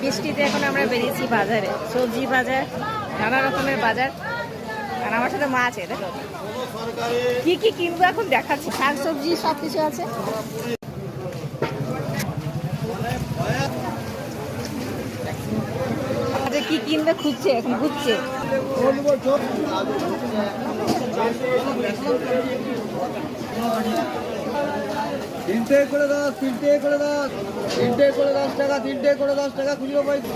বৃষ্টিতে এখন আমরা বেরিয়েছি বাজারে, সবজি বাজার, নানা রকমের বাজার। আর আমার সাথে মা আছে, দেখো কি কি কিনবো এখন দেখাচ্ছি। শাক সবজি সব কিছু আছে। কি কিনবে খুঁজছে, এখন ঘুরছে। তিনটে করে 10, তিনটে করে 10, তিনটে করে 10 টাকা, তিনটে করে 10 টাকা খুচরো পয়সা।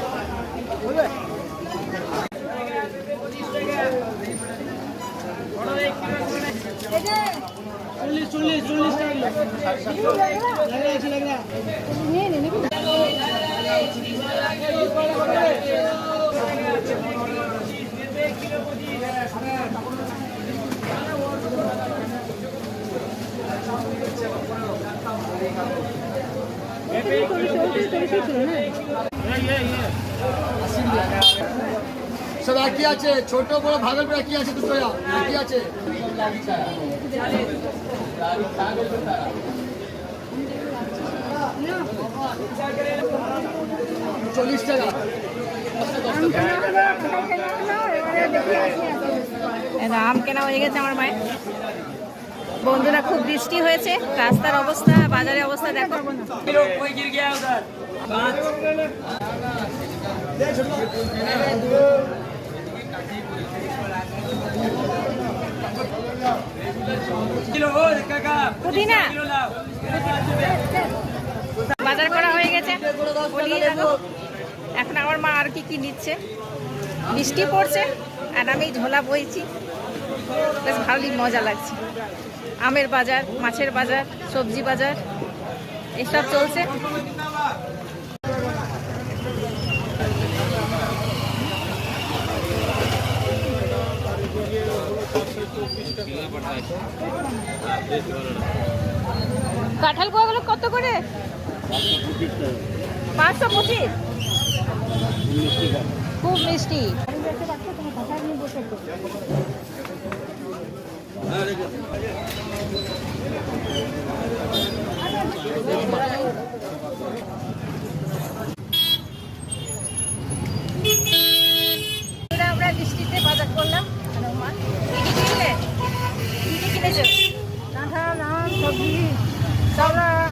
সব একই আছে, ছোট বড় ভাগের পর একই আছে, দুটো একই আছে। 40 টাকা। আম কেনা হয়ে গেছে আমার মায়ের। বন্ধুরা, খুব বৃষ্টি হয়েছে, রাস্তার অবস্থা, বাজারের অবস্থা দেখো। পুদিনা বাজার করা হয়ে গেছে। এখন আমার মা আর কি কি নিচ্ছে। বৃষ্টি পড়ছে আর আমি ঝোলা বইছি, বেশ ভালোই মজা লাগছে। আমের বাজার, মাছের বাজার, সবজি বাজার এসব চলছে। কাঁঠাল কোয়াগুলো কত করে? 525। খুব মিষ্টি।